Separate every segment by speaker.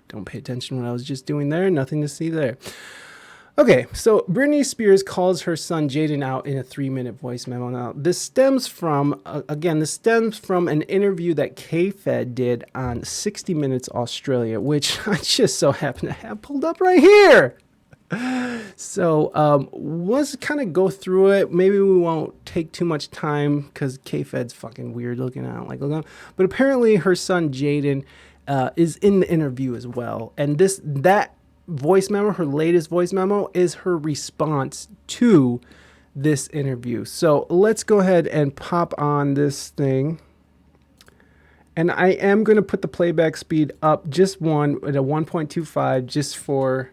Speaker 1: don't pay attention to what I was just doing there. Nothing to see there. Okay, so Britney Spears calls her son Jaden out in a 3-minute voice memo. Now, this stems from, an interview that K-Fed did on 60 Minutes Australia, which I just so happen to have pulled up right here. So let's kind of go through it. Maybe we won't take too much time because K-Fed's fucking weird looking. I don't like looking. But apparently her son Jaden is in the interview as well. And that voice memo, her latest voice memo, is her response to this interview. So let's go ahead and pop on this thing. And I am going to put the playback speed up just one at a 1.25 just for...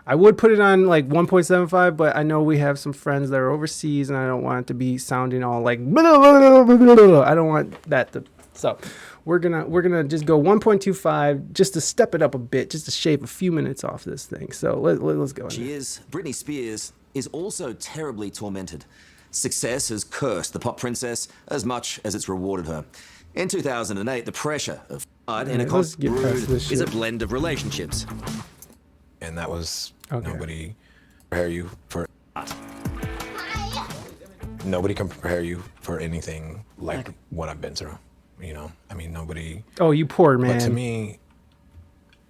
Speaker 1: I would put it on like 1.75, but I know we have some friends that are overseas and I don't want it to be sounding all like... I don't want that to... So we're gonna just go 1.25 just to step it up a bit, just to shave a few minutes off this thing. So let's go.
Speaker 2: Britney Spears is also terribly tormented. Success has cursed the pop princess as much as it's rewarded her. In 2008, the pressure of in a constant brood is a blend of relationships.
Speaker 3: And that was nobody prepare you for nobody can prepare you for anything like what I've been through. You know, I mean, nobody.
Speaker 1: Oh, you poor man.
Speaker 3: But to me,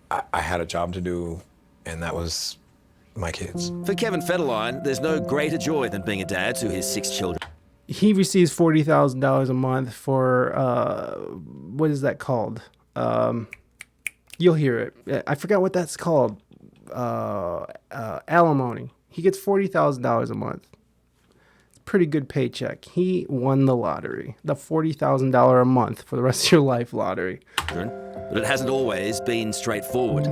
Speaker 3: I had a job to do, and that was my kids.
Speaker 2: For Kevin Federline, there's no greater joy than being a dad to his 6 children.
Speaker 1: He receives $40,000 a month for what is that called? You'll hear it. I forgot what that's called. Alimony. He gets $40,000 a month. Pretty good paycheck. He won the lottery, the $40,000 a month for the rest of your life lottery.
Speaker 2: But it hasn't always been straightforward.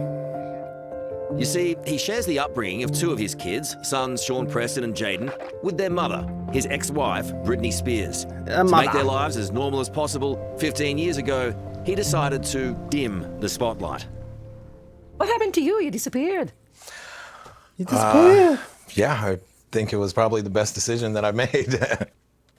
Speaker 2: You see, he shares the upbringing of 2 of his kids, sons Sean Preston and Jaden, with their mother, his ex-wife, Britney Spears. To make their lives as normal as possible, 15 years ago, he decided to dim the spotlight.
Speaker 4: What happened to you? You disappeared.
Speaker 1: You disappeared?
Speaker 3: Yeah, I think it was probably the best decision that I've made.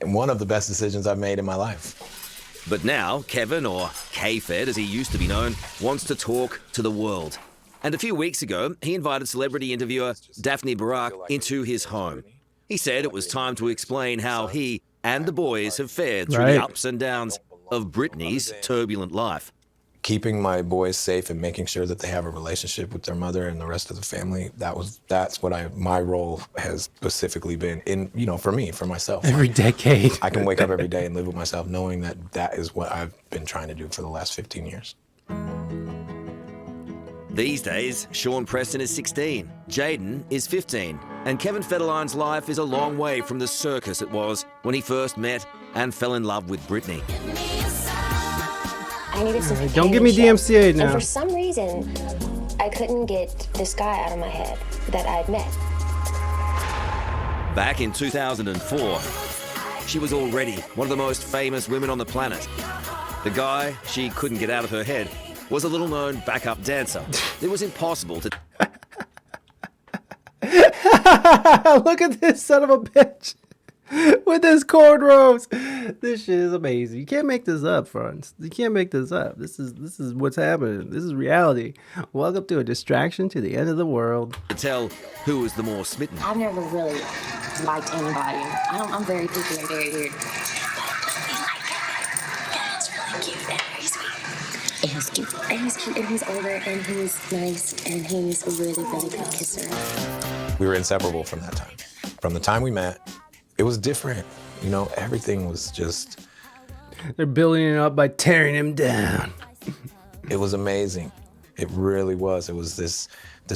Speaker 3: And one of the best decisions I've made in my life.
Speaker 2: But now, Kevin, or K-Fed as he used to be known, wants to talk to the world. And a few weeks ago, he invited celebrity interviewer Daphne Barak into his home. He said it was time to explain how he and the boys have fared through the ups and downs of Britney's turbulent life.
Speaker 3: Keeping my boys safe and making sure that they have a relationship with their mother and the rest of the family, that's what my role has specifically been in, for me, for myself.
Speaker 1: Every decade.
Speaker 3: I can wake up every day and live with myself knowing that is what I've been trying to do for the last 15 years.
Speaker 2: These days, Sean Preston is 16, Jaden is 15, and Kevin Federline's life is a long way from the circus it was when he first met and fell in love with Britney.
Speaker 5: I needed some
Speaker 1: Don't give me DMCA now.
Speaker 5: And for some reason, I couldn't get this guy out of my head that I'd met.
Speaker 2: Back in 2004, she was already one of the most famous women on the planet. The guy she couldn't get out of her head was a little-known backup dancer. It was impossible to...
Speaker 1: Look at this son of a bitch. With his cornrows. This shit is amazing. You can't make this up, friends. You can't make this up. This is what's happening. This is reality. Welcome to a distraction to the end of the world.
Speaker 2: To tell who was the more smitten.
Speaker 5: I've never really liked anybody. I'm very picky and very weird. It's really cute and very sweet. And he's cute. And he's cute and he's older and he's nice and he's a really, really good kisser.
Speaker 3: We were inseparable from that time. From the time we met, it was different. Everything was just...
Speaker 1: They're building it up by tearing him down.
Speaker 3: It was amazing. It really was. It was this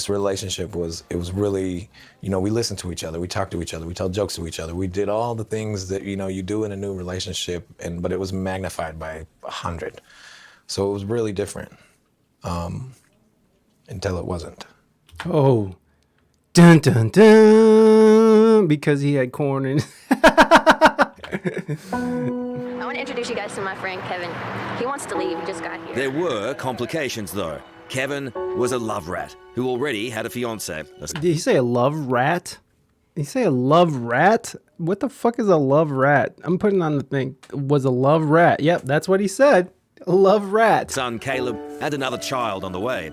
Speaker 3: relationship was really, we listened to each other. We talked to each other. We tell jokes to each other. We did all the things that, you do in a new relationship, but it was magnified by 100. So it was really different until it wasn't.
Speaker 1: Oh. Dun, dun, dun. Because he had corn in.
Speaker 6: I want to introduce you guys to my friend Kevin. He wants to leave. He just got here.
Speaker 2: There were complications, though. Kevin was a love rat who already had a fiancée.
Speaker 1: Did he say a love rat? Did he say a love rat? What the fuck is a love rat? I'm putting on the thing. Was a love rat. Yep, that's what he said. A love rat.
Speaker 2: Son Caleb and another child on the way.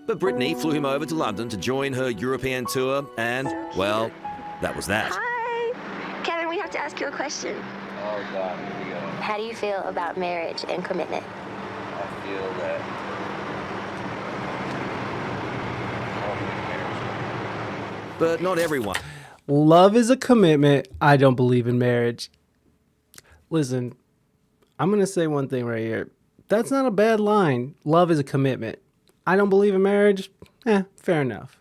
Speaker 2: But Britney flew him over to London to join her European tour, and, well, that was that.
Speaker 6: Hi. Kevin, we have to ask you a question.
Speaker 7: Oh, God, here we go.
Speaker 6: How do you feel about marriage and commitment?
Speaker 7: I feel that I don't believe in marriage.
Speaker 2: But not everyone.
Speaker 1: Love is a commitment. I don't believe in marriage. Listen, I'm going to say one thing right here. That's not a bad line. Love is a commitment. I don't believe in marriage. Fair enough.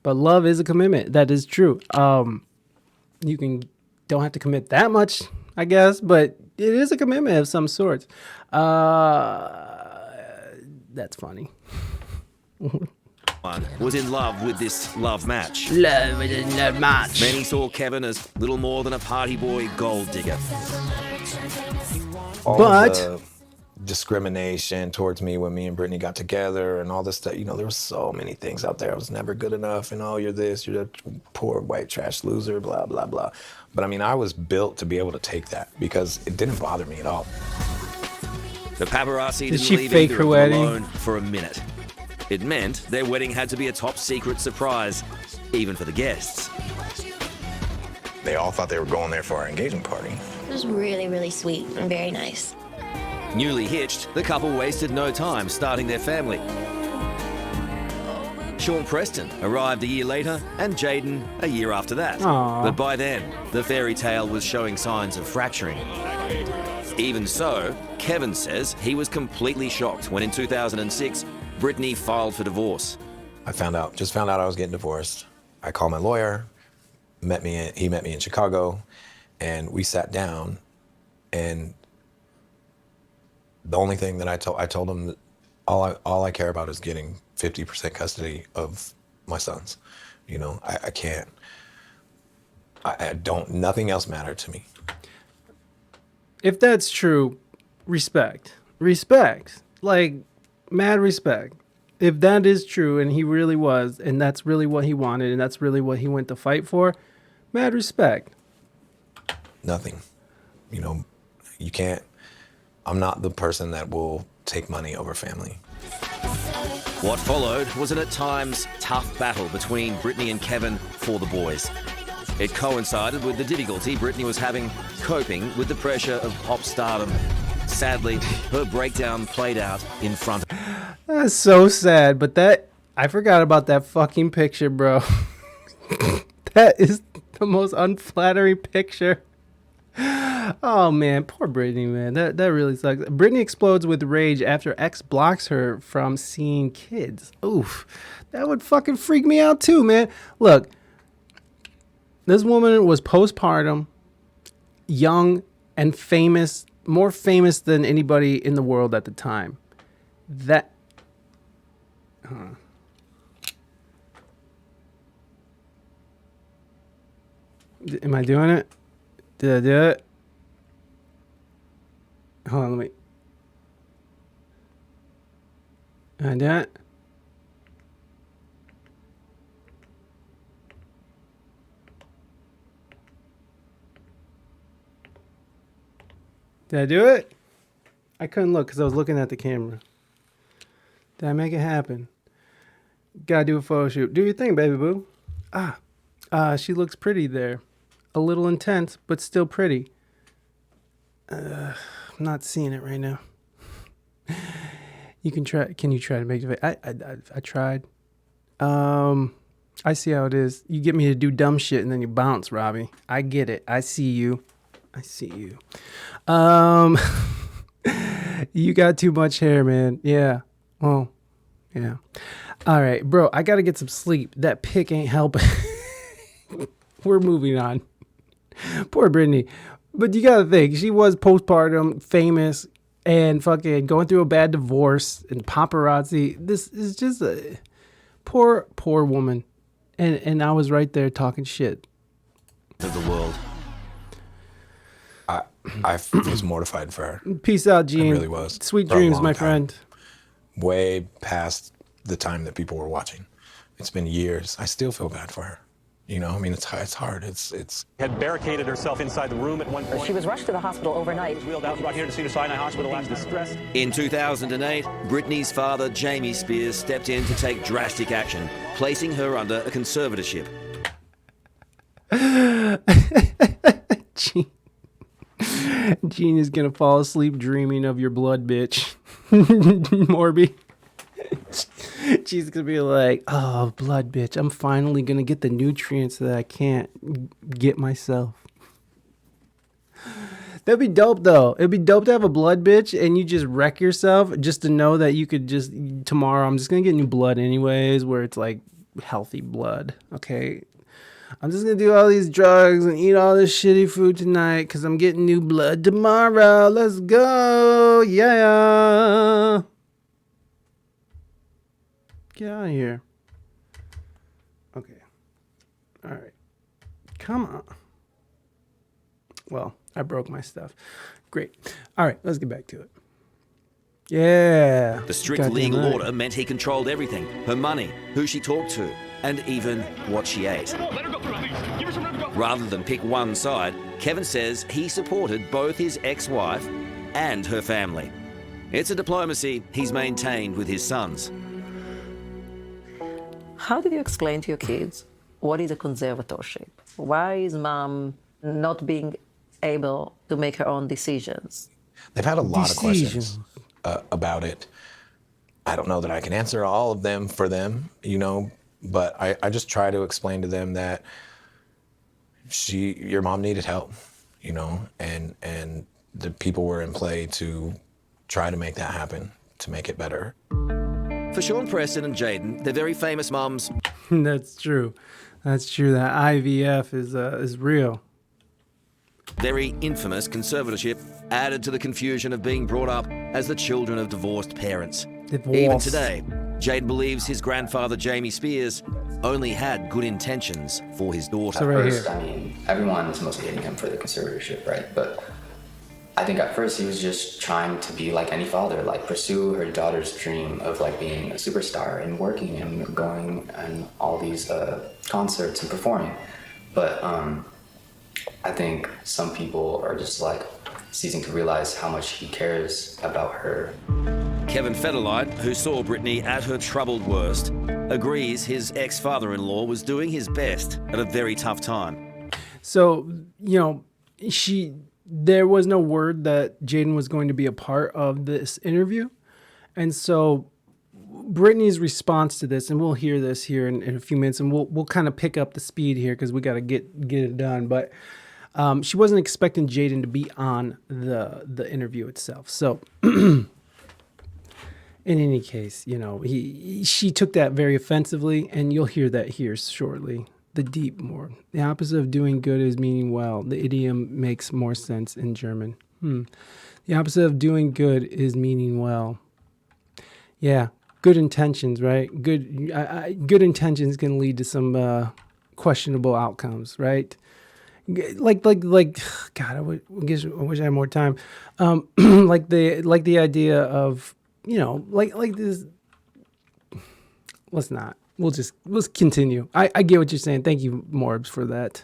Speaker 1: But love is a commitment. That is true. You don't have to commit that much, I guess, but it is a commitment of some sort. That's funny.
Speaker 2: Was in love with this love match.
Speaker 1: Love is a love match.
Speaker 2: Many saw Kevin as little more than a party boy gold digger.
Speaker 3: All
Speaker 1: But-
Speaker 3: the discrimination towards me when me and Britney got together and all this stuff, there were so many things out there. I was never good enough, and you're this, you're that poor white trash loser, blah, blah, blah. But I mean, I was built to be able to take that because it didn't bother me at all.
Speaker 2: The paparazzi
Speaker 1: Did
Speaker 2: didn't
Speaker 1: she
Speaker 2: leave
Speaker 1: fake
Speaker 2: either
Speaker 1: her
Speaker 2: of them
Speaker 1: wedding?
Speaker 2: alone for a minute. It meant their wedding had to be a top secret surprise, even for the guests.
Speaker 3: They all thought they were going there for our engagement party.
Speaker 5: It was really, really sweet and very nice.
Speaker 2: Newly hitched, the couple wasted no time starting their family. Sean Preston arrived a year later, and Jaden a year after that.
Speaker 1: Aww.
Speaker 2: But by then, the fairy tale was showing signs of fracturing. Even so, Kevin says he was completely shocked when in 2006, Britney filed for divorce.
Speaker 3: Just found out I was getting divorced. I called my lawyer, he met me in Chicago, and we sat down, and the only thing that I told him that all I care about is getting 50% custody of my sons. I can't, nothing else mattered to me.
Speaker 1: If that's true, respect. Respect. Like, mad respect. If that is true and he really was, and that's really what he wanted, and that's really what he went to fight for, mad respect.
Speaker 3: Nothing. You can't, I'm not the person that will take money over family.
Speaker 2: What followed was an at times tough battle between Britney and Kevin for the boys. It coincided with the difficulty Britney was having coping with the pressure of pop stardom. Sadly, her breakdown played out in front of her.
Speaker 1: That's so sad, but I forgot about that fucking picture, bro. That is the most unflattering picture. Oh man, poor Britney, man. That really sucks. Britney explodes with rage after ex blocks her from seeing kids. Oof. That would fucking freak me out too, man. Look, this woman was postpartum, young and famous, more famous than anybody in the world at the time. Am I doing it? Did I do it? Hold on, let me. Did I do it? Did I do it? I couldn't look because I was looking at the camera. Did I make it happen? Gotta do a photo shoot. Do your thing, baby boo. She looks pretty there. A little intense, but still pretty. I'm not seeing it right now. You can try. Can you try to make it? I tried. I see how it is. You get me to do dumb shit and then you bounce, Robbie. I get it. I see you. You got too much hair, man. Yeah. Well, yeah. All right, bro. I gotta get some sleep. That pic ain't helping. We're moving on. Poor Britney. But you gotta think, she was postpartum, famous, and fucking going through a bad divorce and paparazzi. This is just a poor woman. And I was right there talking shit.
Speaker 2: Of the world.
Speaker 3: I was mortified for her.
Speaker 1: Peace out, Gene.
Speaker 3: I really was.
Speaker 1: Sweet
Speaker 3: For a
Speaker 1: dreams,
Speaker 3: long
Speaker 1: my
Speaker 3: time.
Speaker 1: friend.
Speaker 3: Way past the time that people were watching. It's been years. I still feel bad for her. You know, I mean, it's hard. It's
Speaker 8: Had barricaded herself inside the room at one point.
Speaker 4: She was rushed to the hospital overnight.
Speaker 8: Was wheeled out, brought here to Cedars-Sinai Hospital last distressed.
Speaker 2: In 2008, Britney's father, Jamie Spears, stepped in to take drastic action, placing her under a conservatorship.
Speaker 1: Gene is gonna fall asleep dreaming of your blood, bitch. Morby. She's gonna be like, oh, blood, bitch. I'm finally gonna get the nutrients that I can't get myself. That'd be dope, though. It'd be dope to have a blood bitch and you just wreck yourself just to know that you could just, tomorrow, I'm just gonna get new blood anyways, where it's like healthy blood, okay? I'm just gonna do all these drugs and eat all this shitty food tonight because I'm getting new blood tomorrow. Let's go. Yeah. Get out of here. Okay. All right. Come on. Well, I broke my stuff. Great. All right, let's get back to it. Yeah.
Speaker 2: The strict
Speaker 1: Goddamn
Speaker 2: legal
Speaker 1: right.
Speaker 2: order meant he controlled everything: her money, who she talked to, and even what she ate. Rather than pick one side, Kevin says he supported both his ex-wife and her family. It's a diplomacy he's maintained with his sons.
Speaker 4: How did you explain to your kids what is a conservatorship? Why is mom not being able to make her own decisions?
Speaker 3: They've had a lot of questions about it. I don't know that I can answer all of them for them, you know, but I just try to explain to them that your mom needed help, you know, and the people were in play to try to make that happen, to make it better.
Speaker 2: For Sean Preston and Jaden, they're very famous mums.
Speaker 1: That's true. That's true. That IVF is real.
Speaker 2: Very infamous conservatorship added to the confusion of being brought up as the children of divorced parents. Even today, Jaden believes his grandfather, Jamie Spears, only had good intentions for his daughter.
Speaker 1: So right
Speaker 9: First,
Speaker 1: here.
Speaker 9: I mean, everyone is mostly hating him for the conservatorship, right? But I think at first he was just trying to be like any father, like pursue her daughter's dream of like being a superstar and working and going and all these concerts and performing. But I think some people are just like ceasing to realize how much he cares about her.
Speaker 2: Kevin Federline, who saw Britney at her troubled worst, agrees his ex-father-in-law was doing his best at a very tough time.
Speaker 1: So, you know, there was no word that Jaden was going to be a part of this interview. And so Britney's response to this, and we'll hear this here in a few minutes, and we'll kind of pick up the speed here because we got to get it done. But she wasn't expecting Jaden to be on the interview itself. So in any case, you know, she took that very offensively, and you'll hear that here shortly. The deep more. The opposite of doing good is meaning well. The idiom makes more sense in German. The opposite of doing good is meaning well. Yeah, good intentions, right? Good intentions can lead to some questionable outcomes, right? Like God, I wish I had more time. like the idea of, you know, like this. Let's continue. I get what you're saying. Thank you, Morbs, for that.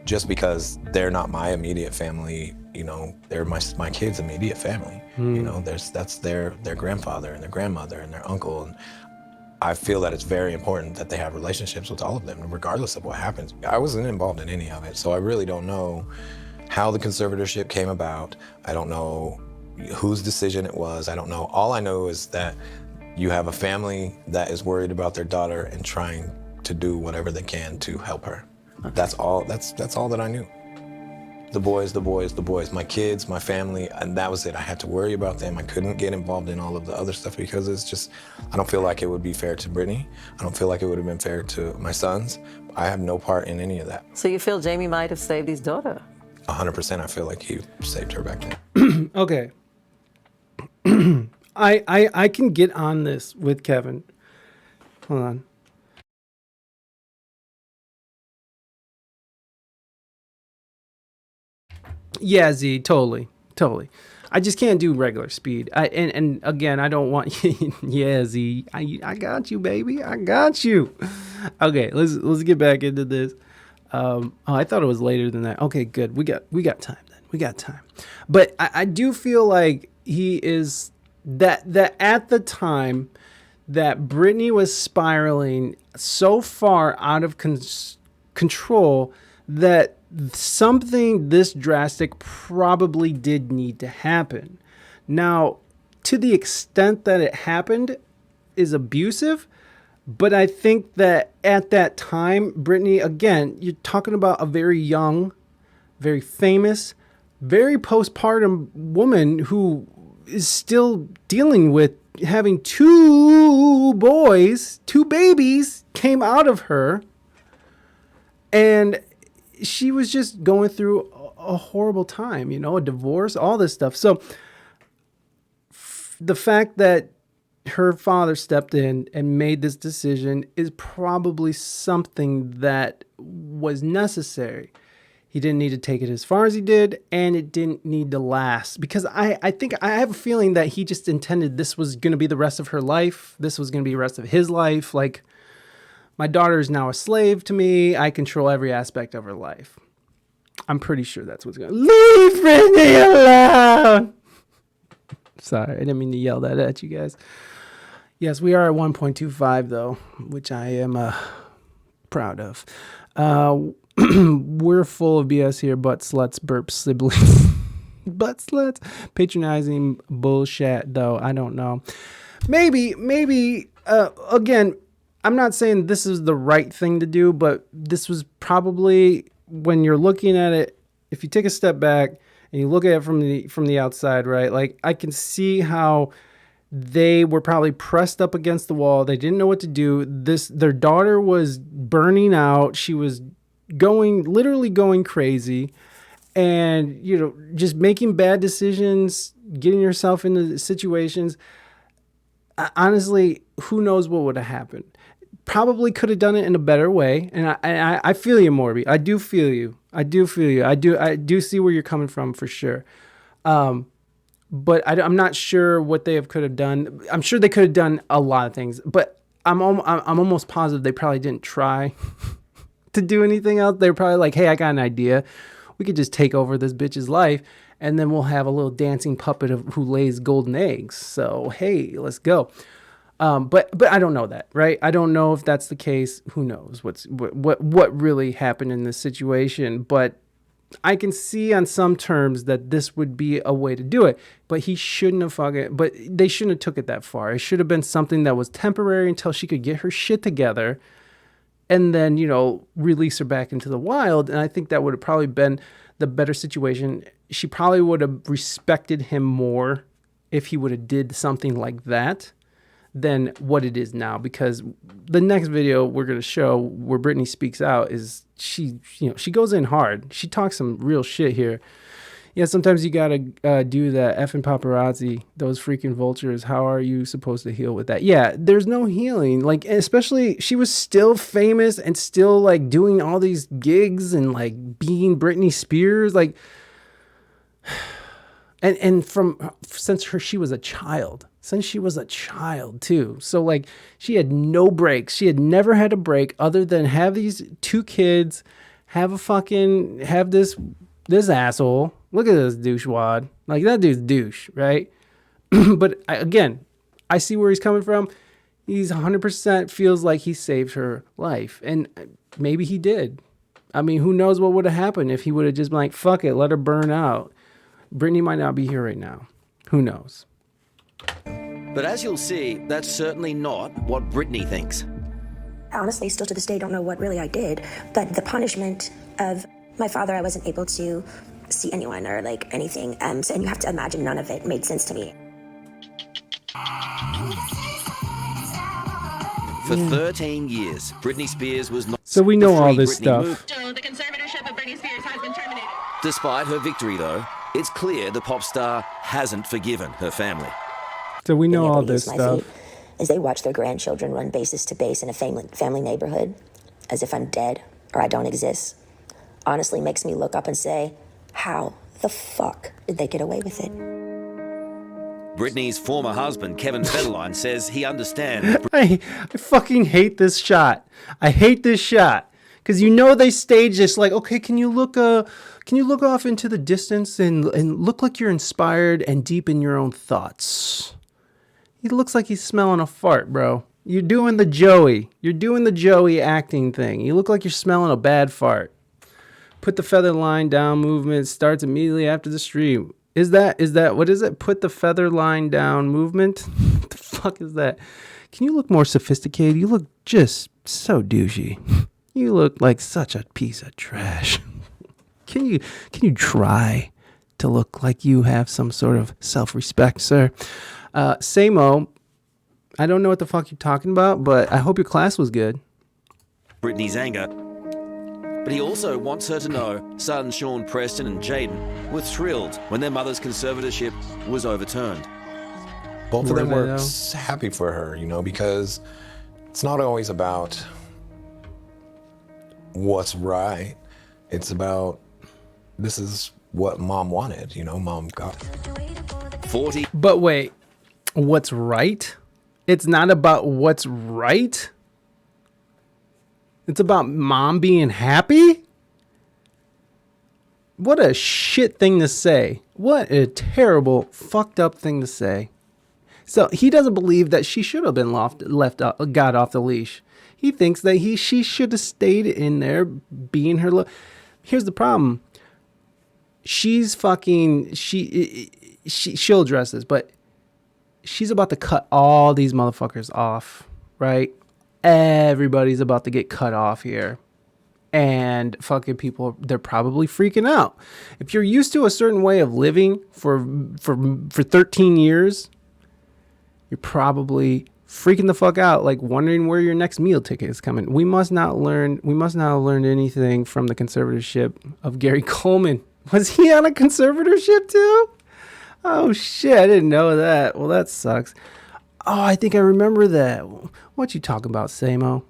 Speaker 3: Just because they're not my immediate family, you know, they're my kids' immediate family. You know, that's their grandfather and their grandmother and their uncle. And I feel that it's very important that they have relationships with all of them, regardless of what happens. I wasn't involved in any of it, so I really don't know how the conservatorship came about. I don't know whose decision it was. I don't know. All I know is that you have a family that is worried about their daughter and trying to do whatever they can to help her. Okay. That's all that I knew. The boys, my kids, my family, and that was it. I had to worry about them. I couldn't get involved in all of the other stuff because it's just, I don't feel like it would be fair to Britney. I don't feel like it would have been fair to my sons. I have no part in any of that.
Speaker 4: So you feel Jamie might have saved his daughter?
Speaker 3: 100%, I feel like he saved her back then.
Speaker 1: Okay. I can get on this with Kevin. Hold on. Yeah, Z, totally. I just can't do regular speed. And again, I don't want yeah, Z. I got you, baby. I got you. Okay, let's get back into this. I thought it was later than that. Okay, good. We got time then. We got time. But I do feel like he is that at the time that Britney was spiraling so far out of control that something this drastic probably did need to happen. Now, to the extent that it happened is abusive, but I think that at that time, Britney, again, you're talking about a very young, very famous, very postpartum woman who is still dealing with having two babies came out of her. And she was just going through a horrible time, a divorce, all this stuff. So the fact that her father stepped in and made this decision is probably something that was necessary. He didn't need to take it as far as he did, and it didn't need to last. Because I think I have a feeling that he just intended this was going to be the rest of her life. This was going to be the rest of his life. Like, my daughter is now a slave to me. I control every aspect of her life. I'm pretty sure that's what's going to... Leave Britney alone! Sorry, I didn't mean to yell that at you guys. Yes, we are at 1.25, though, which I am proud of. We're full of BS here, butt sluts, burp siblings. Butt sluts. Patronizing bullshit, though. I don't know. Maybe, again, I'm not saying this is the right thing to do, but this was probably, when you're looking at it, if you take a step back and you look at it from the outside, right? Like, I can see how they were probably pressed up against the wall. They didn't know what to do. Their daughter was burning out. She was literally going crazy, and, just making bad decisions, getting yourself into situations. Honestly, who knows what would have happened? Probably could have done it in a better way. And I feel you, Morby. I do feel you. I do see where you're coming from, for sure. But I'm not sure what they could have done. I'm sure they could have done a lot of things, but I'm almost positive they probably didn't try to do anything else. They were probably like, hey, I got an idea. We could just take over this bitch's life, and then we'll have a little dancing puppet who lays golden eggs. So, hey, let's go. But I don't know that, right? I don't know if that's the case. Who knows what really happened in this situation? But I can see on some terms that this would be a way to do it, but he shouldn't have but they shouldn't have took it that far. It should have been something that was temporary until she could get her shit together, and then, release her back into the wild. And I think that would have probably been the better situation. She probably would have respected him more if he would have did something like that than what it is now, because the next video we're going to show where Britney speaks out is she goes in hard. She talks some real shit here. Yeah, sometimes you got to do that effing paparazzi, those freaking vultures. How are you supposed to heal with that? Yeah, there's no healing. Like, especially, she was still famous and still, like, doing all these gigs and, like, being Britney Spears. Like, and since she was a child. Since she was a child, too. So, like, she had no breaks. She had never had a break other than have these two kids, have this asshole. Look at this douchewad. Like, that dude's douche, right? But, I see where he's coming from. He's 100% feels like he saved her life. And maybe he did. I mean, who knows what would have happened if he would have just been like, fuck it, let her burn out. Britney might not be here right now. Who knows?
Speaker 2: But as you'll see, that's certainly not what Britney thinks.
Speaker 5: Honestly, still to this day, don't know what really I did, but the punishment of my father, I wasn't able to see anyone or like anything. And you have to imagine none of it made sense to me.
Speaker 2: For 13 years, Britney Spears was not...
Speaker 1: So we know
Speaker 2: the
Speaker 1: all
Speaker 2: Free
Speaker 1: this
Speaker 2: Britney
Speaker 1: stuff.
Speaker 2: movement.
Speaker 6: So the conservatorship of Britney Spears has been terminated.
Speaker 2: Despite her victory, though, it's clear the pop star hasn't forgiven her family.
Speaker 1: So we know
Speaker 5: Being able
Speaker 1: all
Speaker 5: to
Speaker 1: this
Speaker 5: use my
Speaker 1: stuff.
Speaker 5: feet as they watch their grandchildren run bases to base in a family neighborhood, as if I'm dead or I don't exist, honestly makes me look up and say, how the fuck did they get away with it?
Speaker 2: Britney's former husband, Kevin Federline, says he understands.
Speaker 1: I fucking hate this shot. I hate this shot. Because you know they stage this like, okay, can you look off into the distance and look like you're inspired and deep in your own thoughts? He looks like he's smelling a fart, bro. You're doing the Joey. You're doing the Joey acting thing. You look like you're smelling a bad fart. Put the feather line down movement starts immediately after the stream. Is that what is it? Put the feather line down movement? What the fuck is that? Can you look more sophisticated? You look just so douchey. You look like such a piece of trash. Can you try to look like you have some sort of self-respect, sir? Samo, I don't know what the fuck you're talking about, but I hope your class was good.
Speaker 2: Britney's anger. But he also wants her to know sons Sean Preston and Jaden were thrilled when their mother's conservatorship was overturned.
Speaker 3: Both of them
Speaker 1: Were they,
Speaker 3: were
Speaker 1: though?
Speaker 3: happy for her, you know, because it's not always about what's right. It's about, this is what mom wanted, you know, mom got
Speaker 2: 40.
Speaker 1: But wait, what's right? It's not about what's right? It's about mom being happy? What a shit thing to say. What a terrible, fucked up thing to say. So he doesn't bbelieve that she should have been got off the leash. He thinks that she should have stayed in there being her. Here's the problem. She'll address this, but she's about to cut all these motherfuckers off, right? Everybody's about to get cut off here. And fucking people, they're probably freaking out. If you're used to a certain way of living for 13 years, you're probably freaking the fuck out, like wondering where your next meal ticket is coming. We must not have learned anything from the conservatorship of Gary Coleman. Was he on a conservatorship too? Oh shit, I didn't know that. Well, that sucks. Oh, I think I remember that. What you talking about, Samo?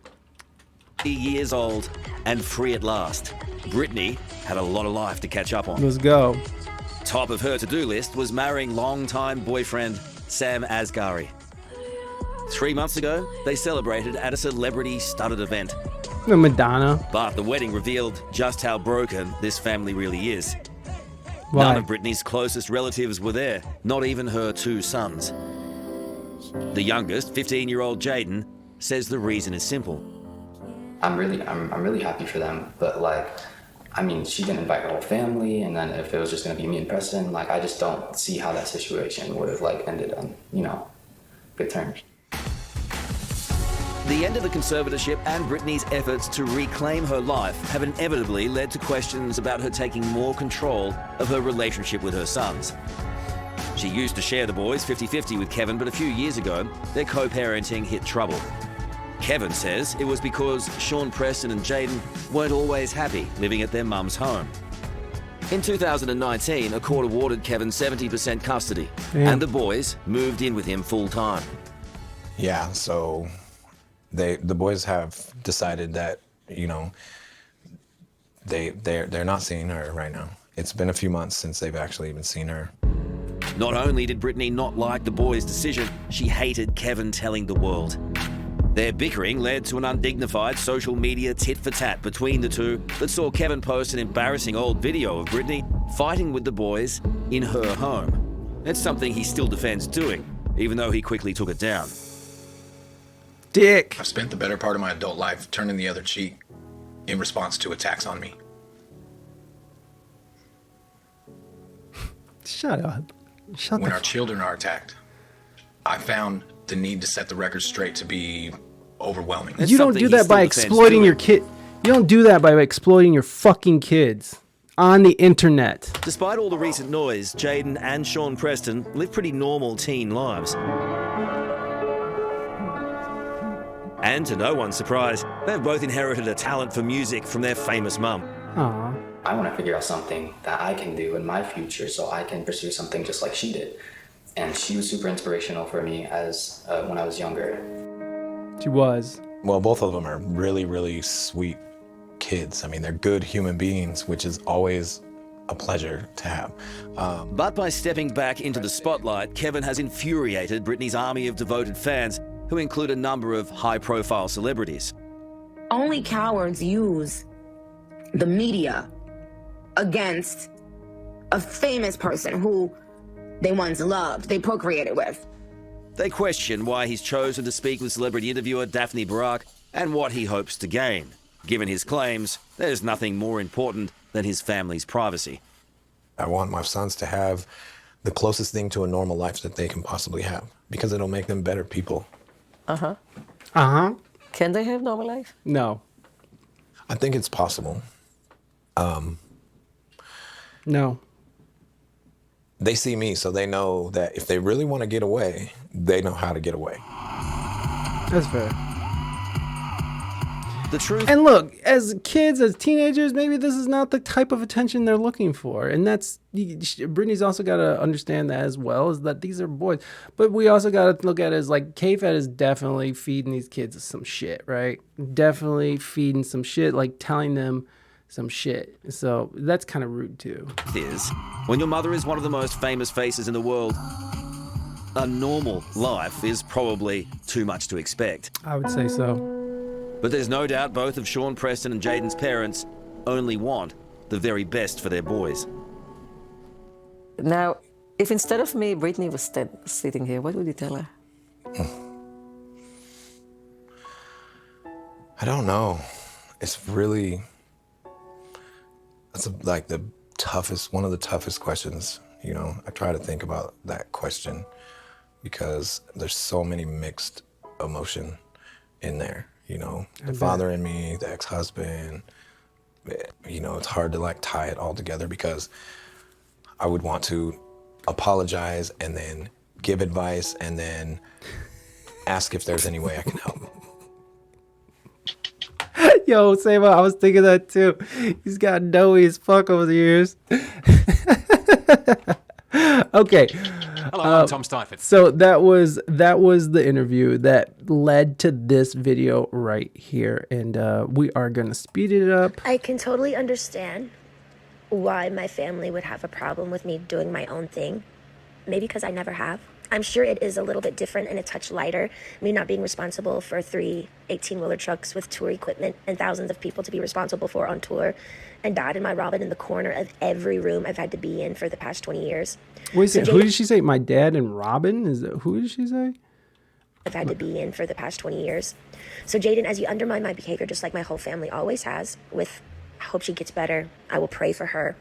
Speaker 2: Years old and free at last. Britney had a lot of life to catch up on.
Speaker 1: Let's go.
Speaker 2: Top of her to-do list was marrying longtime boyfriend Sam Asghari. 3 months ago, they celebrated at a celebrity-studded event.
Speaker 1: The Madonna.
Speaker 2: But the wedding revealed just how broken this family really is.
Speaker 1: Why?
Speaker 2: None of Britney's closest relatives were there, not even her 2 sons. The youngest, 15-year-old Jaden, says the reason is simple.
Speaker 9: I'm really happy for them, but like, I mean, she didn't invite her whole family, and then if it was just gonna be me and Preston, like, I just don't see how that situation would have like ended on, you know, good terms.
Speaker 2: The end of the conservatorship and Britney's efforts to reclaim her life have inevitably led to questions about her taking more control of her relationship with her sons. She used to share the boys 50-50 with Kevin, but a few years ago, their co-parenting hit trouble. Kevin says it was because Sean Preston and Jaden weren't always happy living at their mum's home. In 2019, a court awarded Kevin 70% custody, and the boys moved in with him full-time.
Speaker 3: Yeah, so the boys have decided that, you know, they're not seeing her right now. It's been a few months since they've actually even seen her.
Speaker 2: Not only did Britney not like the boys' decision, she hated Kevin telling the world. Their bickering led to an undignified social media tit-for-tat between the two that saw Kevin post an embarrassing old video of Britney fighting with the boys in her home. It's something he still defends doing, even though he quickly took it down.
Speaker 1: Dick.
Speaker 10: I've spent the better part of my adult life turning the other cheek in response to attacks on me.
Speaker 1: Shut up.
Speaker 10: When our children are attacked, I found the need to set the record straight to be overwhelming.
Speaker 1: You don't do that by exploiting your kid. You don't do that by exploiting your fucking kids on the internet.
Speaker 2: Despite all the recent noise, Jaden and Sean Preston live pretty normal teen lives. And to no one's surprise, they've both inherited a talent for music from their famous mum.
Speaker 1: Aww.
Speaker 9: I want to figure out something that I can do in my future so I can pursue something just like she did. And she was super inspirational for me as when I was younger.
Speaker 1: She was.
Speaker 3: Well, both of them are really, really sweet kids. I mean, they're good human beings, which is always a pleasure to have.
Speaker 2: But by stepping back into the spotlight, Kevin has infuriated Britney's army of devoted fans, who include a number of high-profile celebrities.
Speaker 11: Only cowards use the media against a famous person who they once loved, they procreated with.
Speaker 2: They question why he's chosen to speak with celebrity interviewer Daphne Barak and what he hopes to gain. Given his claims, there's nothing more important than his family's privacy.
Speaker 3: I want my sons to have the closest thing to a normal life that they can possibly have, because it'll make them better people.
Speaker 4: Can they have normal life?
Speaker 1: No.
Speaker 3: I think it's possible.
Speaker 1: No.
Speaker 3: They see me, so they know that if they really want to get away, they know how to get away.
Speaker 1: That's fair.
Speaker 2: The truth.
Speaker 1: And look, as kids, as teenagers, maybe this is not the type of attention they're looking for. And that's, Brittany's also got to understand that as well, is that these are boys. But we also got to look at it as like, K-Fed is definitely feeding these kids some shit, right? Definitely feeding some shit, like telling them some shit. So that's kind of rude too.
Speaker 2: Is when your mother is one of the most famous faces in the world, a normal life is probably too much to expect.
Speaker 1: I would say so.
Speaker 2: But there's no doubt both of Sean Preston and Jaden's parents only want the very best for their boys.
Speaker 4: Now, if instead of me, Britney was sitting here, what would you tell her?
Speaker 3: I don't know. It's really, that's like the toughest, one of the toughest questions. You know, I try to think about that question because there's so many mixed emotion in there. You know, the father in me, the ex-husband, you know, it's hard to like tie it all together because I would want to apologize and then give advice and then ask if there's any way I can help.
Speaker 1: Yo, Sama, I was thinking that too. He's got doughy as fuck over the years. Okay.
Speaker 12: Hello, I'm Tom Steinfeld.
Speaker 1: So that was the interview that led to this video right here, and we are gonna speed it up.
Speaker 5: I can totally understand why my family would have a problem with me doing my own thing. Maybe because I never have. I'm sure it is a little bit different and a touch lighter. Me not being responsible for 3 18-wheeler trucks with tour equipment and thousands of people to be responsible for on tour, and Dad and my Robin in the corner of every room I've had to be in for the past 20 years.
Speaker 1: Wait, so who did she say? My dad and Robin? Who did she say?
Speaker 5: I've had to be in for the past 20 years. So Jaden, as you undermine my behavior, just like my whole family always has, with I hope she gets better, I will pray for her.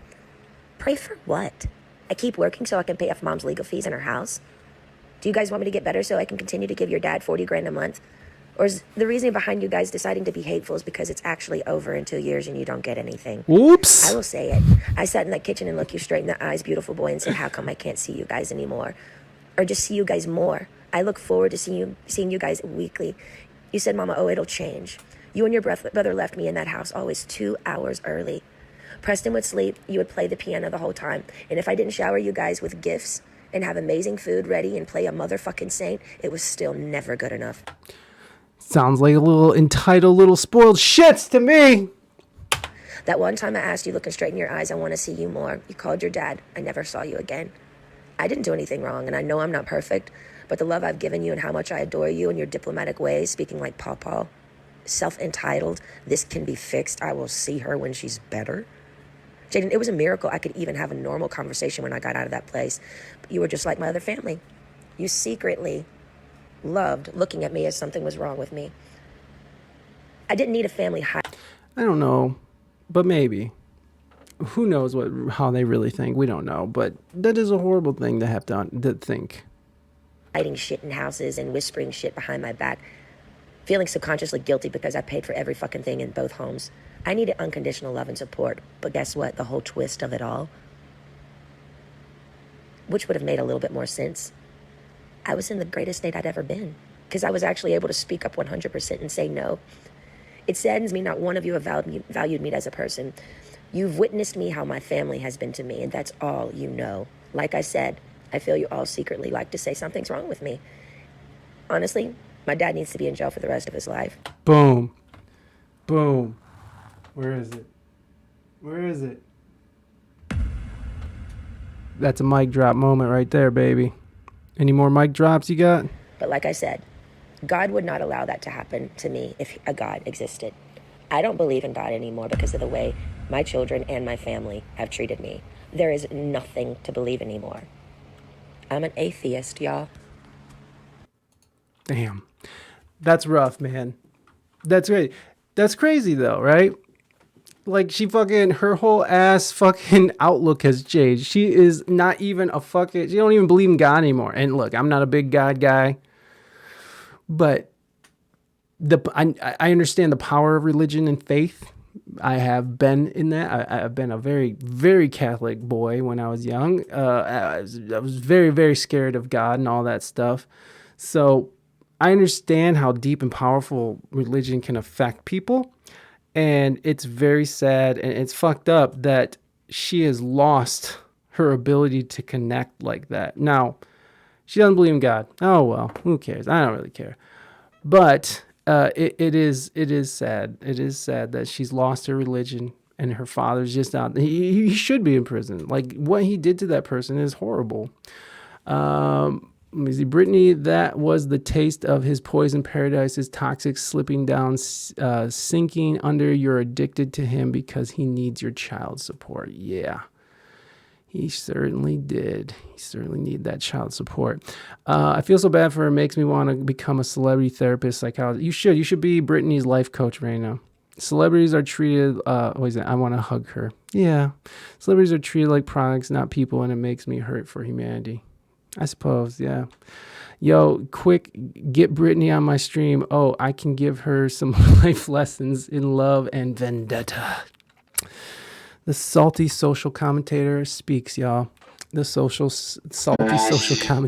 Speaker 5: Pray for what? I keep working so I can pay off Mom's legal fees in her house. Do you guys want me to get better so I can continue to give your dad 40 grand a month? Or is the reason behind you guys deciding to be hateful is because it's actually over in 2 years and you don't get anything?
Speaker 1: Oops.
Speaker 5: I will say it. I sat in that kitchen and looked you straight in the eyes, beautiful boy, and said, how come I can't see you guys anymore? Or just see you guys more. I look forward to seeing you guys weekly. You said, Mama, oh, it'll change. You and your brother left me in that house always 2 hours early. Preston would sleep. You would play the piano the whole time. And if I didn't shower you guys with gifts and have amazing food ready and play a motherfucking saint, it was still never good enough.
Speaker 1: Sounds like a little entitled, little spoiled shits to me.
Speaker 5: That one time I asked you, looking straight in your eyes, I want to see you more. You called your dad. I never saw you again. I didn't do anything wrong, and I know I'm not perfect, but the love I've given you and how much I adore you and your diplomatic ways, speaking like Pawpaw, self-entitled, this can be fixed, I will see her when she's better. Jaden, it was a miracle I could even have a normal conversation when I got out of that place. But you were just like my other family. You secretly loved looking at me as something was wrong with me. I didn't need a family high.
Speaker 1: I don't know, but maybe. Who knows how they really think? We don't know, but that is a horrible thing to have to think.
Speaker 5: Hiding shit in houses and whispering shit behind my back. Feeling subconsciously guilty because I paid for every fucking thing in both homes. I needed unconditional love and support, but guess what? The whole twist of it all, which would have made a little bit more sense, I was in the greatest state I'd ever been because I was actually able to speak up 100% and say no. It saddens me not one of you have valued me as a person. You've witnessed me how my family has been to me, and that's all you know. Like I said, I feel you all secretly like to say something's wrong with me. Honestly, my dad needs to be in jail for the rest of his life.
Speaker 1: Boom. Boom. Where is it? Where is it? That's a mic drop moment right there, baby. Any more mic drops you got?
Speaker 5: But like I said, God would not allow that to happen to me if a God existed. I don't believe in God anymore because of the way my children and my family have treated me. There is nothing to believe anymore. I'm an atheist, y'all.
Speaker 1: Damn. That's rough, man. That's great. That's crazy though, right? Like she fucking, her whole ass fucking outlook has changed. She is not even a fucking, she don't even believe in God anymore. And look, I'm not a big God guy, but I understand the power of religion and faith. I have been in that. I've been a very, very Catholic boy when I was young. I was very, very scared of God and all that stuff. So I understand how deep and powerful religion can affect people. And it's very sad and it's fucked up that she has lost her ability to connect like that. Now, she doesn't believe in God. Oh, well, who cares? I don't really care. But it is sad. It is sad that she's lost her religion and her father's just out. He should be in prison. Like what he did to that person is horrible. Let me see. Britney, that was the taste of his poison paradise, his toxic slipping down, sinking under. You're addicted to him because he needs your child support. Yeah. He certainly did. He certainly needed that child support. I feel so bad for her. It makes me want to become a celebrity therapist, psychologist. You should be Britney's life coach right now. Celebrities are treated, what is it? I want to hug her. Yeah. Celebrities are treated like products, not people, and it makes me hurt for humanity. I suppose, yeah. Yo, quick, get Britney on my stream. Oh, I can give her some life lessons in love and vendetta. The salty social commentator speaks, y'all. The salty social commentator.